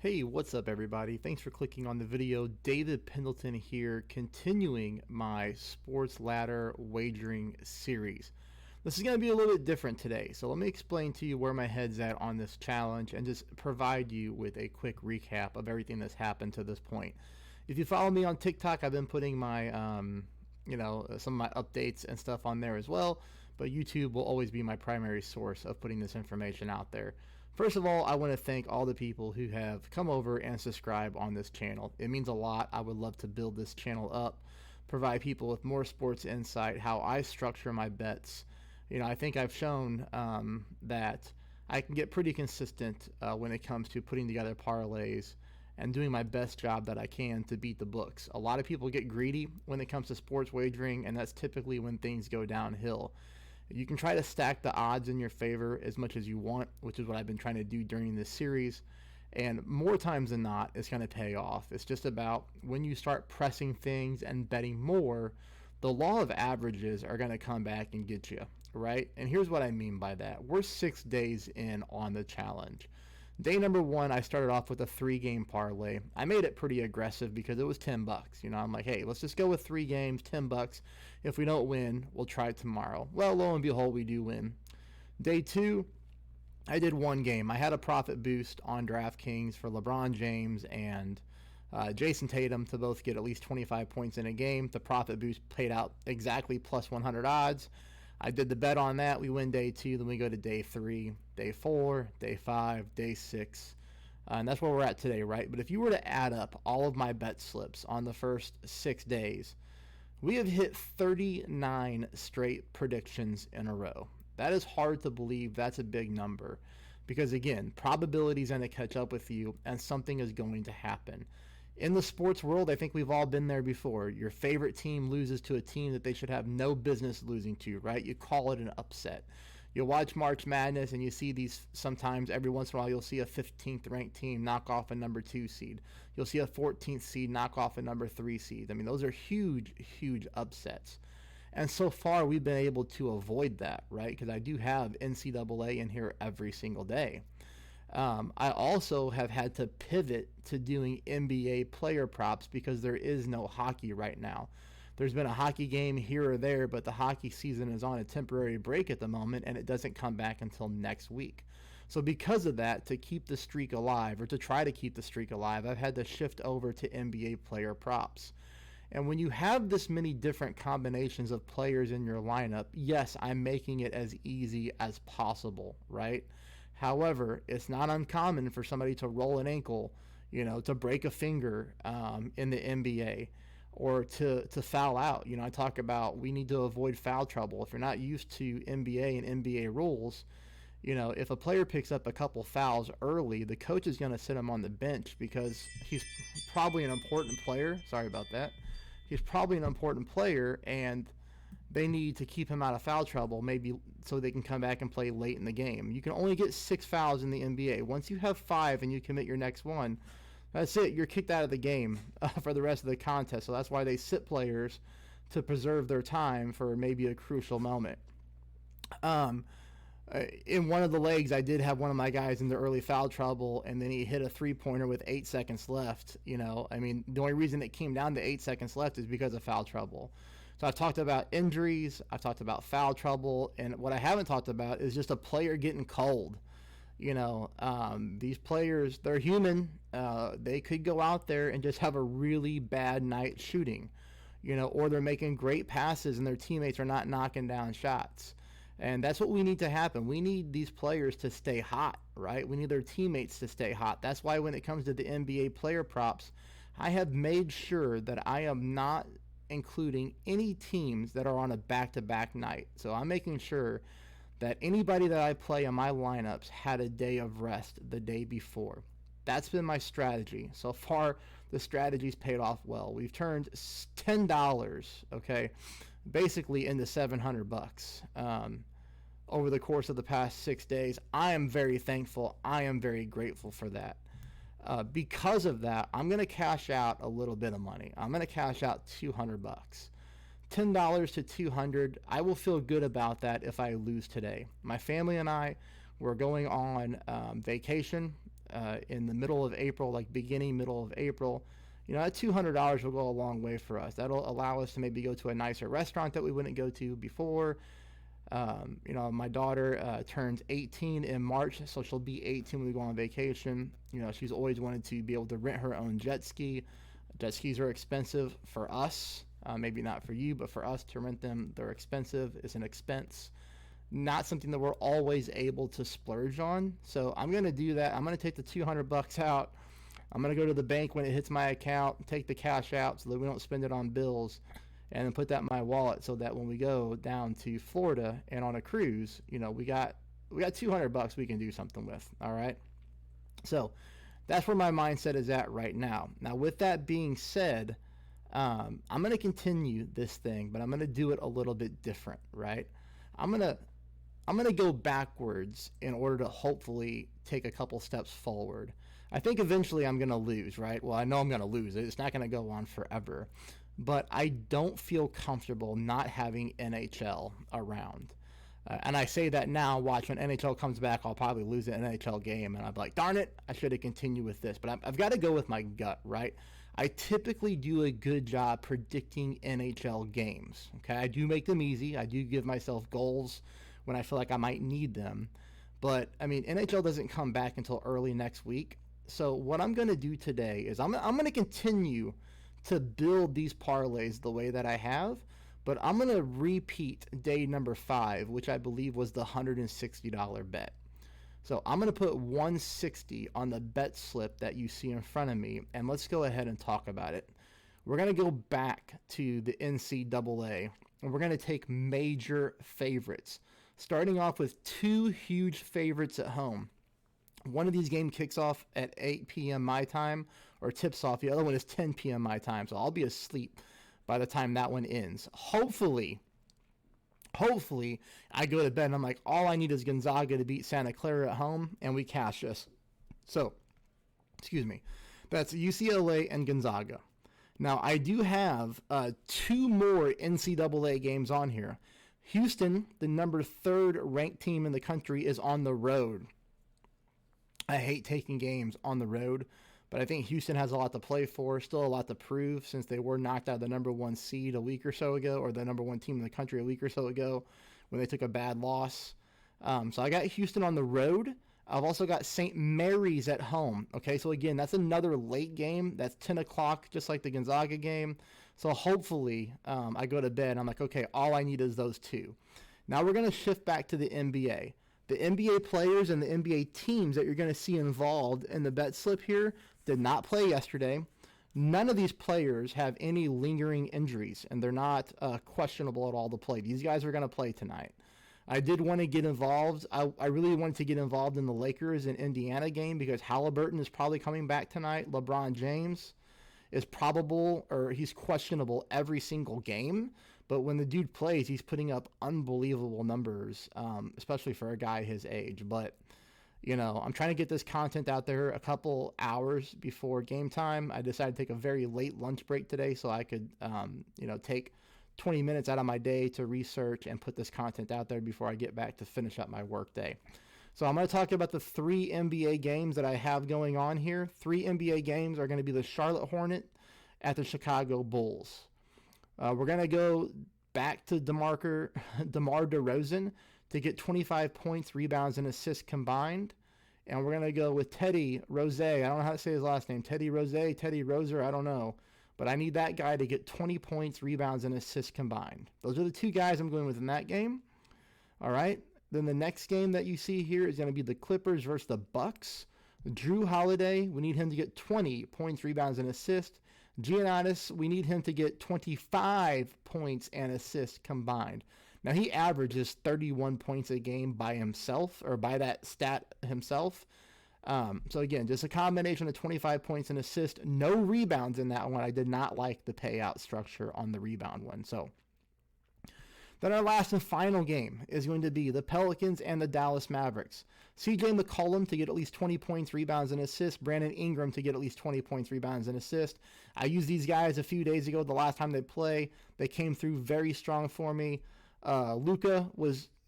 Hey, what's up everybody? Thanks for clicking on the video. David Pendleton here, continuing my Sports Ladder wagering series. This is going to be a little bit different today, so let me explain to you where my head's at on this challenge and just provide you with a quick recap of everything that's happened to this point. If you follow me on TikTok, I've been putting my some of my updates and stuff on there as well, but YouTube will always be my primary source of putting this information out there. First of all, I want to thank all the people who have come over and subscribed on this channel. It means a lot. I would love to build this channel up, provide people with more sports insight, how I structure my bets. I think I've shown that I can get pretty consistent when it comes to putting together parlays and doing my best job that I can to beat the books. A lot of people get greedy when it comes to sports wagering, and that's typically when things go downhill. You can try to stack the odds in your favor as much as you want, which is what I've been trying to do during this series. And more times than not, it's going to pay off. It's just about when you start pressing things and betting more, the law of averages are going to come back and get you, right? And here's what I mean by that. We're 6 days in on the challenge. Day number 1, I started off with a 3-game parlay. I made it pretty aggressive because it was $10. I'm like, hey, let's just go with 3 games, $10. If we don't win, we'll try it tomorrow. Well, lo and behold, we do win. Day 2, I did 1 game. I had a profit boost on DraftKings for LeBron James and Jason Tatum to both get at least 25 points in a game. The profit boost paid out exactly plus 100 odds. I did the bet on that. We win day 2, then we go to day 3, day 4, day 5, day 6. And that's where we're at today, right? But if you were to add up all of my bet slips on the first 6 days, we have hit 39 straight predictions in a row. That is hard to believe. That's a big number. Because again, probability is going to catch up with you and something is going to happen. In the sports world, I think we've all been there before. Your favorite team loses to a team that they should have no business losing to, right? You call it an upset. You watch March Madness and you see these sometimes, every once in a while, you'll see a 15th ranked team knock off a number 2 seed. You'll see a 14th seed knock off a number 3 seed. I mean, those are huge, huge upsets. And so far, we've been able to avoid that, right? Because I do have NCAA in here every single day. I also have had to pivot to doing NBA player props because there is no hockey right now. There's been a hockey game here or there, but the hockey season is on a temporary break at the moment, and it doesn't come back until next week. So because of that, to keep the streak alive, or to try to keep the streak alive, I've had to shift over to NBA player props. And when you have this many different combinations of players in your lineup, yes, I'm making it as easy as possible, right? However, it's not uncommon for somebody to roll an ankle, to break a finger in the NBA, or to foul out. I talk about we need to avoid foul trouble. If you're not used to NBA and NBA rules, if a player picks up a couple fouls early, the coach is going to sit him on the bench because he's probably an important player. Sorry about that. He's probably an important player, and they need to keep him out of foul trouble, maybe so they can come back and play late in the game. You can only get 6 fouls in the NBA. Once you have 5 and you commit your next one, that's it. You're kicked out of the game for the rest of the contest. So that's why they sit players to preserve their time for maybe a crucial moment. In one of the legs, I did have one of my guys in the early foul trouble, and then he hit a 3-pointer with 8 seconds left. The only reason it came down to 8 seconds left is because of foul trouble. So I've talked about injuries, I've talked about foul trouble, and what I haven't talked about is just a player getting cold. These players, they're human. They could go out there and just have a really bad night shooting, or they're making great passes and their teammates are not knocking down shots. And that's what we need to happen. We need these players to stay hot, right? We need their teammates to stay hot. That's why when it comes to the NBA player props, I have made sure that I am not including any teams that are on a back-to-back night. So I'm making sure that anybody that I play in my lineups had a day of rest the day before. That's been my strategy. So far, the strategy's paid off well. We've turned $10, okay, basically into $700 over the course of the past 6 days. I am very thankful. I am very grateful for that. Because of that, I'm going to cash out a little bit of money. I'm going to cash out $200. $10 to $200. I will feel good about that if I lose today. My family and I, we're going on vacation in the middle of April, like beginning, middle of April, that $200 will go a long way for us. That'll allow us to maybe go to a nicer restaurant that we wouldn't go to before. My daughter turns 18 in March, so she'll be 18 when we go on vacation. She's always wanted to be able to rent her own jet ski. Jet skis are expensive for us. Maybe not for you, but for us to rent them, they're expensive. It's an expense. Not something that we're always able to splurge on. So I'm going to do that. I'm going to take the $200 out. I'm going to go to the bank when it hits my account, take the cash out so that we don't spend it on bills, and then put that in my wallet so that when we go down to Florida and on a cruise, we got $200 we can do something with. All right. So that's where my mindset is at right now. Now, with that being said, I'm going to continue this thing, but I'm going to do it a little bit different, right? I'm going to go backwards in order to hopefully take a couple steps forward. I think eventually I'm going to lose, right? Well, I know I'm going to lose. It's not going to go on forever. But I don't feel comfortable not having NHL around. And I say that now, watch, when NHL comes back, I'll probably lose an NHL game. And I'll be like, darn it, I should have continued with this. But I've got to go with my gut, right? I typically do a good job predicting NHL games. Okay, I do make them easy. I do give myself goals when I feel like I might need them. But, NHL doesn't come back until early next week. So what I'm going to do today is I'm going to continue to build these parlays the way that I have, but I'm going to repeat day number 5, which I believe was the $160 bet. So I'm going to put 160 on the bet slip that you see in front of me, and let's go ahead and talk about it. We're going to go back to the NCAA, and we're going to take major favorites, starting off with 2 huge favorites at home. One of these games kicks off at 8 p.m. my time, or tips off. The other one is 10 p.m. my time, so I'll be asleep by the time that one ends. Hopefully, I go to bed and I'm like, all I need is Gonzaga to beat Santa Clara at home, and we cash this. So, that's UCLA and Gonzaga. Now, I do have 2 more NCAA games on here. Houston, the number 3rd ranked team in the country, is on the road. I hate taking games on the road, but I think Houston has a lot to play for, still a lot to prove, since they were knocked out of the number 1 seed a week or so ago, or the number 1 team in the country a week or so ago when they took a bad loss. So I got Houston on the road. I've also got St. Mary's at home. Okay, so again, that's another late game. That's 10 o'clock, just like the Gonzaga game. So hopefully I go to bed and I'm like, okay, all I need is those 2. Now we're going to shift back to the NBA. The NBA players and the NBA teams that you're going to see involved in the bet slip here did not play yesterday. None of these players have any lingering injuries, and they're not questionable at all to play. These guys are going to play tonight. I did want to get involved. I really wanted to get involved in the Lakers and Indiana game because Halliburton is probably coming back tonight. LeBron James is probable, or he's questionable every single game. But when the dude plays, he's putting up unbelievable numbers, especially for a guy his age. But, I'm trying to get this content out there a couple hours before game time. I decided to take a very late lunch break today so I could, take 20 minutes out of my day to research and put this content out there before I get back to finish up my work day. So I'm going to talk about the 3 NBA games that I have going on here. 3 NBA games are going to be the Charlotte Hornets at the Chicago Bulls. We're going to go back to DeMar DeRozan to get 25 points, rebounds, and assists combined. And we're going to go with Teddy Rose. I don't know how to say his last name. Teddy Roser, I don't know. But I need that guy to get 20 points, rebounds, and assists combined. Those are the 2 guys I'm going with in that game. All right. Then the next game that you see here is going to be the Clippers versus the Bucks. Drew Holiday, we need him to get 20 points, rebounds, and assists. Giannis, we need him to get 25 points and assists combined. Now, he averages 31 points a game by himself, or by that stat himself. So, again, just a combination of 25 points and assists. No rebounds in that one. I did not like the payout structure on the rebound one. So, then our last and final game is going to be the Pelicans and the Dallas Mavericks. CJ McCollum to get at least 20 points, rebounds, and assists. Brandon Ingram to get at least 20 points, rebounds, and assists. I used these guys a few days ago. The last time they play, they came through very strong for me. Luka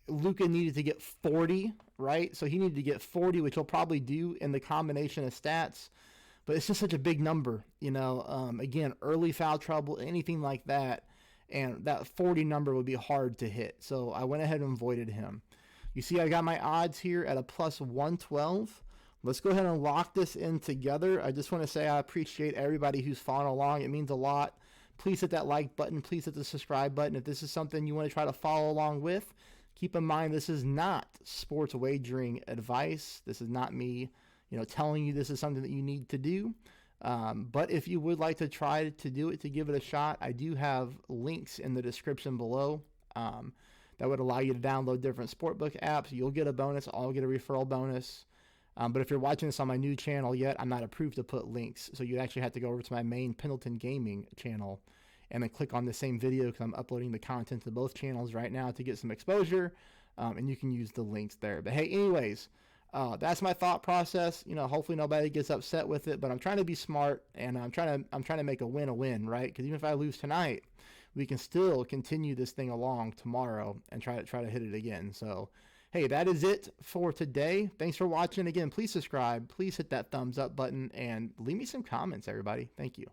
needed to get 40 right? So he needed to get 40, which he'll probably do in the combination of stats. But it's just such a big number, you know. Again, early foul trouble, anything like that, and that 40 number would be hard to hit. So I went ahead and avoided him. You see, I got my odds here at a plus 112. Let's go ahead and lock this in together. I just want to say I appreciate everybody who's following along. It means a lot. Please hit that like button. Please hit the subscribe button. If this is something you want to try to follow along with, keep in mind this is not sports wagering advice. This is not me, you know, telling you this is something that you need to do. But if you would like to try to do it, to give it a shot, I do have links in the description below that would allow you to download different sportbook apps. You'll get a bonus. I'll get a referral bonus. But if you're watching this on my new channel yet, I'm not approved to put links. So you actually have to go over to my main Pendleton Gaming channel and then click on the same video, because I'm uploading the content to both channels right now to get some exposure. And you can use the links there. But hey, anyways, that's my thought process. You know, hopefully nobody gets upset with it, but I'm trying to be smart, and I'm trying to make a win, right? Because even if I lose tonight, we can still continue this thing along tomorrow and try to hit it again. So hey, that is it for today. Thanks for watching. Again, please subscribe. Please hit that thumbs up button and leave me some comments, everybody. Thank you.